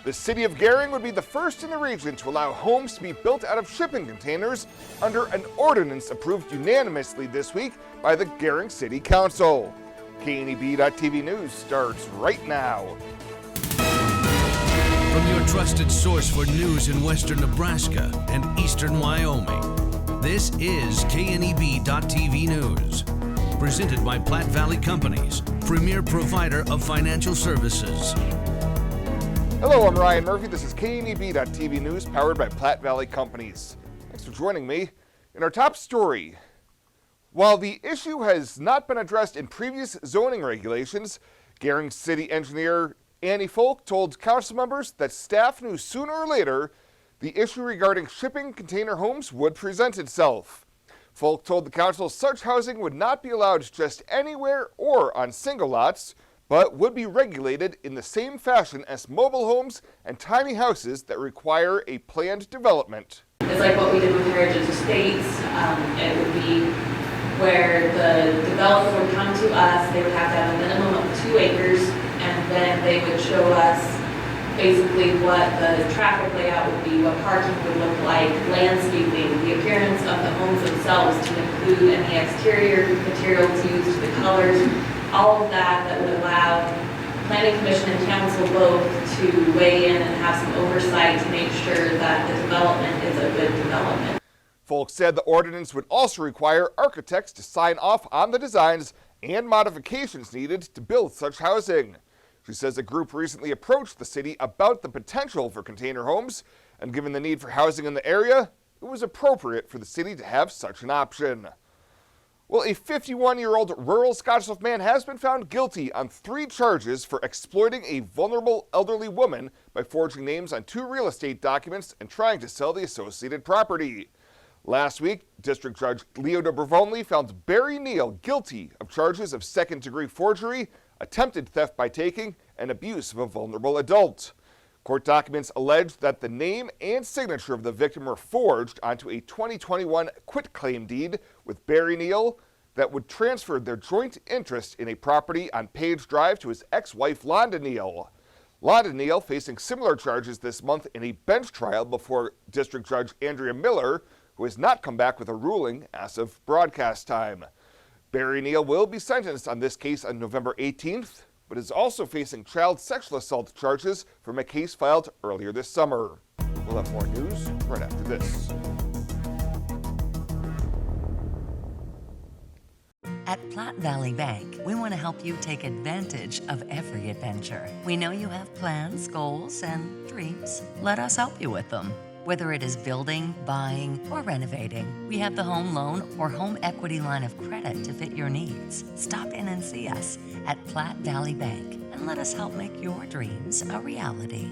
The city of Gering would be the first in the region to allow homes to be built out of shipping containers under an ordinance approved unanimously this week by the Gering City Council. KNEB.TV News starts right now. From your trusted source for news in western Nebraska and eastern Wyoming, this is KNEB.TV News. Presented by Platte Valley Companies, premier provider of financial services. Hello, I'm Ryan Murphy. This is KNEB.TV News, powered by Platte Valley Companies. Thanks for joining me. In our top story, while the issue has not been addressed in previous zoning regulations, Gering City Engineer Annie Folk told council members that staff knew sooner or later the issue regarding shipping container homes would present itself. Folk told the council such housing would not be allowed just anywhere or on single lots, but would be regulated in the same fashion as mobile homes and tiny houses that require a planned development. It's like what we did with Heritage Estates. It would be where the developer would come to us, they would have to have a minimum of 2 acres, and then they would show us basically what the traffic layout would be, what parking would look like, landscaping, the appearance of the homes themselves to include any exterior materials used, the colors, all of that would allow Planning Commission and Council both to weigh in and have some oversight to make sure that the development is a good development. Folk said the ordinance would also require architects to sign off on the designs and modifications needed to build such housing. She says a group recently approached the city about the potential for container homes, and given the need for housing in the area, it was appropriate for the city to have such an option. Well, a 51-year-old rural Scottsbluff man has been found guilty on 3 charges for exploiting a vulnerable elderly woman by forging names on 2 real estate documents and trying to sell the associated property. Last week, District Judge Leo Dobrovonly found Barry Neal guilty of charges of second-degree forgery, attempted theft by taking, and abuse of a vulnerable adult. Court documents allege that the name and signature of the victim were forged onto a 2021 quitclaim deed with Barry Neal that would transfer their joint interest in a property on Page Drive to his ex-wife Londa Neal. Londa Neal facing similar charges this month in a bench trial before District Judge Andrea Miller, who has not come back with a ruling as of broadcast time. Barry Neal will be sentenced on this case on November 18th, but is also facing child sexual assault charges from a case filed earlier this summer. We'll have more news right after this. At Platte Valley Bank, we want to help you take advantage of every adventure. We know you have plans, goals, and dreams. Let us help you with them. Whether it is building, buying, or renovating, we have the home loan or home equity line of credit to fit your needs. Stop in and see us at Platte Valley Bank and let us help make your dreams a reality.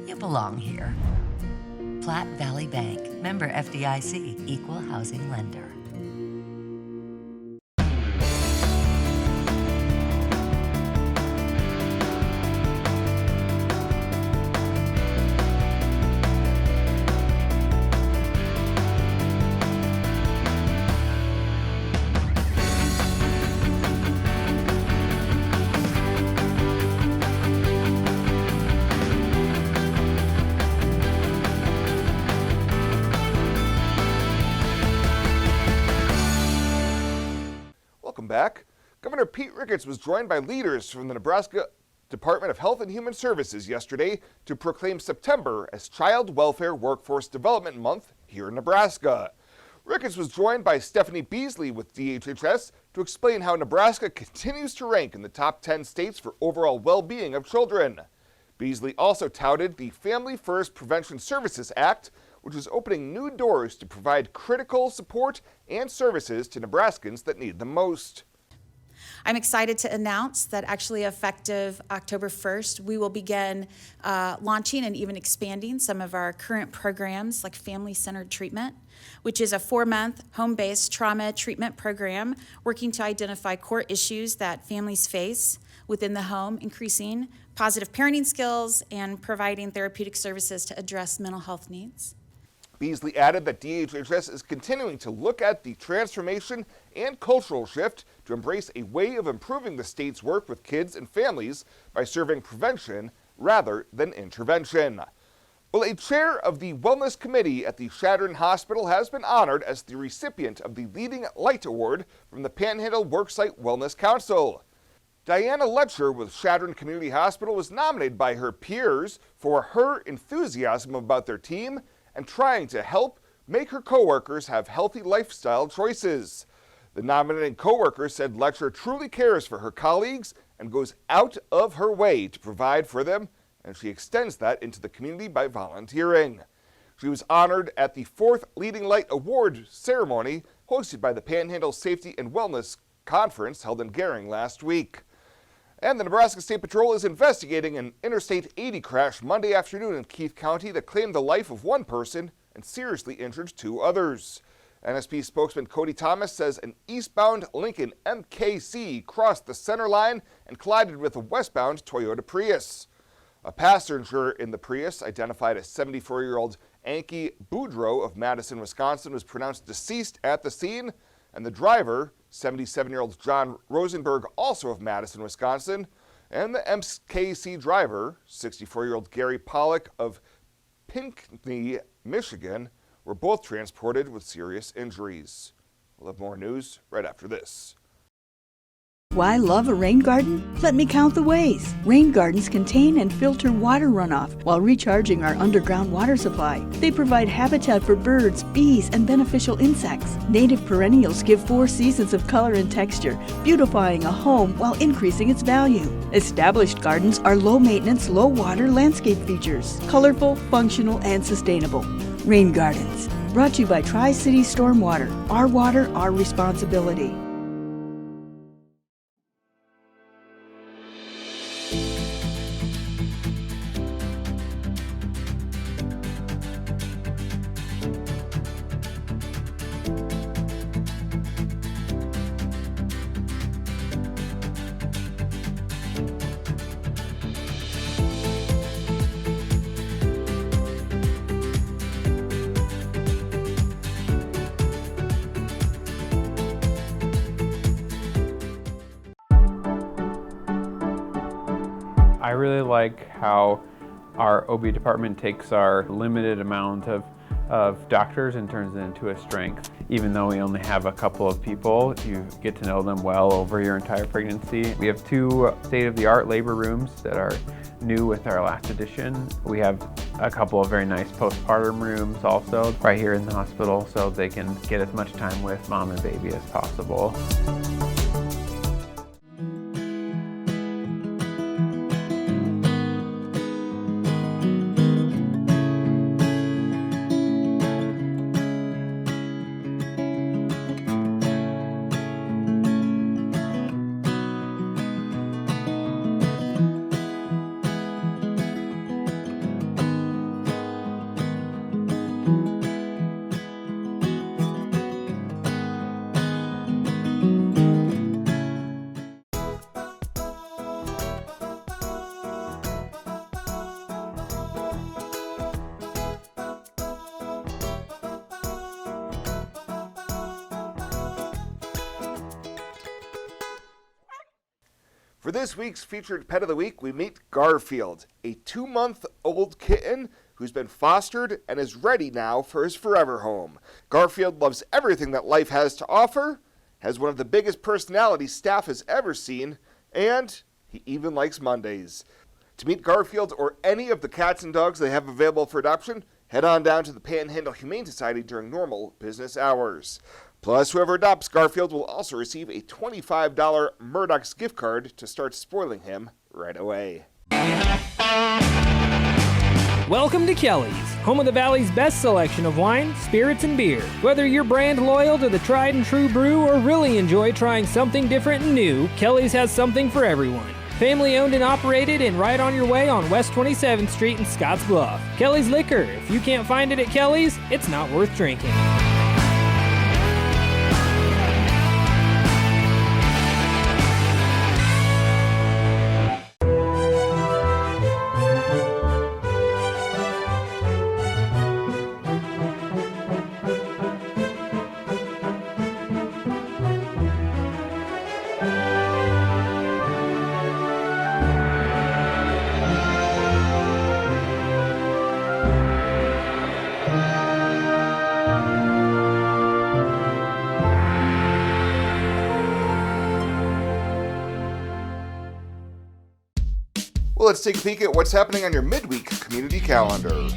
You belong here. Platte Valley Bank, member FDIC, equal housing lender. Back, Governor Pete Ricketts was joined by leaders from the Nebraska Department of Health and Human Services yesterday to proclaim September as Child Welfare Workforce Development Month here in Nebraska. Ricketts was joined by Stephanie Beasley with DHHS to explain how Nebraska continues to rank in the top 10 states for overall well-being of children. Beasley also touted the Family First Prevention Services Act, which is opening new doors to provide critical support and services to Nebraskans that need them most. I'm excited to announce that actually effective October 1st, we will begin launching and even expanding some of our current programs like Family-Centered Treatment, which is a 4-month home-based trauma treatment program working to identify core issues that families face within the home, increasing positive parenting skills and providing therapeutic services to address mental health needs. Beasley added that DHHS is continuing to look at the transformation and cultural shift to embrace a way of improving the state's work with kids and families by serving prevention rather than intervention. Well, a chair of the Wellness Committee at the Chadron Hospital has been honored as the recipient of the Leading Light Award from the Panhandle Worksite Wellness Council. Diana Letcher with Chadron Community Hospital was nominated by her peers for her enthusiasm about their team and trying to help make her coworkers have healthy lifestyle choices. The nominated coworker said Letcher truly cares for her colleagues and goes out of her way to provide for them, and she extends that into the community by volunteering. She was honored at the 4th Leading Light Award ceremony hosted by the Panhandle Safety and Wellness Conference held in Gering last week. And the Nebraska State Patrol is investigating an Interstate 80 crash Monday afternoon in Keith County that claimed the life of one person and seriously injured 2 others. NSP spokesman Cody Thomas says an eastbound Lincoln MKC crossed the center line and collided with a westbound Toyota Prius. A passenger in the Prius, identified as 74-year-old Anki Boudreau of Madison, Wisconsin, was pronounced deceased at the scene, and the driver, 77-year-old John Rosenberg, also of Madison, Wisconsin, and the MKC driver, 64-year-old Gary Pollock of Pinckney, Michigan, were both transported with serious injuries. We'll have more news right after this. Why love a rain garden? Let me count the ways. Rain gardens contain and filter water runoff while recharging our underground water supply. They provide habitat for birds, bees, and beneficial insects. Native perennials give 4 seasons of color and texture, beautifying a home while increasing its value. Established gardens are low-maintenance, low-water landscape features, colorful, functional, and sustainable. Rain gardens, brought to you by Tri-City Stormwater. Our water, our responsibility. I really like how our OB department takes our limited amount of doctors and turns it into a strength. Even though we only have a couple of people, you get to know them well over your entire pregnancy. We have 2 state-of-the-art labor rooms that are new with our last addition. We have a couple of very nice postpartum rooms also right here in the hospital, so they can get as much time with mom and baby as possible. For this week's featured pet of the week, we meet Garfield, a 2-month-old kitten who's been fostered and is ready now for his forever home. Garfield loves everything that life has to offer, has one of the biggest personalities staff has ever seen, and he even likes Mondays. To meet Garfield or any of the cats and dogs they have available for adoption, head on down to the Panhandle Humane Society during normal business hours. Plus, whoever adopts Garfield will also receive a $25 Murdoch's gift card to start spoiling him right away. Welcome to Kelly's, home of the Valley's best selection of wine, spirits, and beer. Whether you're brand loyal to the tried and true brew or really enjoy trying something different and new, Kelly's has something for everyone. Family owned and operated and right on your way on West 27th Street in Scotts Bluff. Kelly's Liquor. If you can't find it at Kelly's, it's not worth drinking. Well, let's take a peek at what's happening on your midweek community calendar.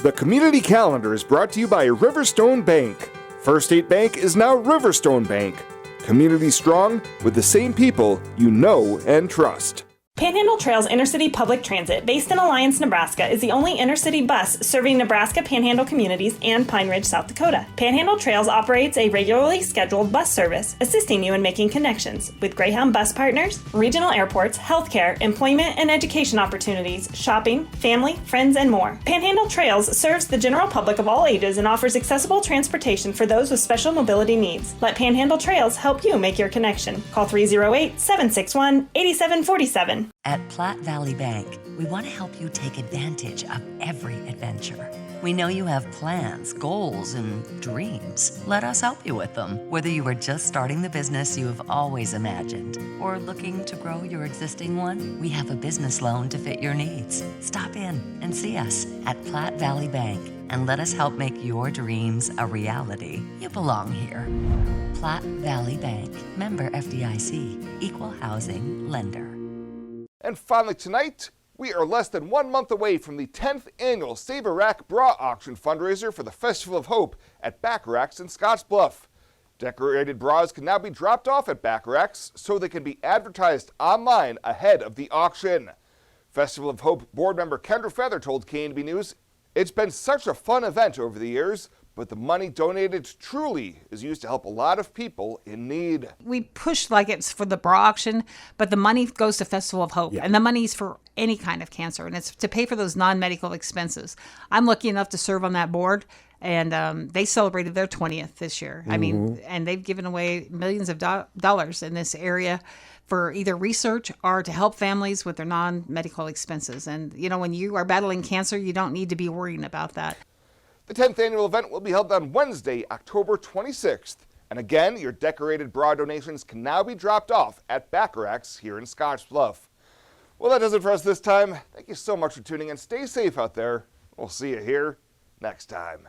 The community calendar is brought to you by Riverstone Bank. First State Bank is now Riverstone Bank. Community strong with the same people you know and trust. Panhandle Trails Intercity Public Transit, based in Alliance, Nebraska, is the only intercity bus serving Nebraska Panhandle communities and Pine Ridge, South Dakota. Panhandle Trails operates a regularly scheduled bus service, assisting you in making connections with Greyhound bus partners, regional airports, healthcare, employment and education opportunities, shopping, family, friends, and more. Panhandle Trails serves the general public of all ages and offers accessible transportation for those with special mobility needs. Let Panhandle Trails help you make your connection. Call 308-761-8747. At Platte Valley Bank, we want to help you take advantage of every adventure. We know you have plans, goals, and dreams. Let us help you with them. Whether you are just starting the business you have always imagined or looking to grow your existing one, we have a business loan to fit your needs. Stop in and see us at Platte Valley Bank and let us help make your dreams a reality. You belong here. Platte Valley Bank, member FDIC, equal housing lender. And finally tonight, we are less than 1 month away from the 10th annual Save a Rack Bra Auction fundraiser for the Festival of Hope at Bacharach's in Scottsbluff. Decorated bras can now be dropped off at Bacharach's so they can be advertised online ahead of the auction. Festival of Hope board member Kendra Feather told KNB News, "It's been such a fun event over the years, but the money donated truly is used to help a lot of people in need." We push like it's for the bra auction, but the money goes to Festival of Hope, and the money's for any kind of cancer, and it's to pay for those non-medical expenses. I'm lucky enough to serve on that board, and they celebrated their 20th this year. I mean, and they've given away millions of dollars in this area for either research or to help families with their non-medical expenses. And, you know, when you are battling cancer, you don't need to be worrying about that. The 10th annual event will be held on Wednesday, October 26th. And again, your decorated bra donations can now be dropped off at Bacharach's here in Scottsbluff. Well, that does it for us this time. Thank you so much for tuning in. Stay safe out there. We'll see you here next time.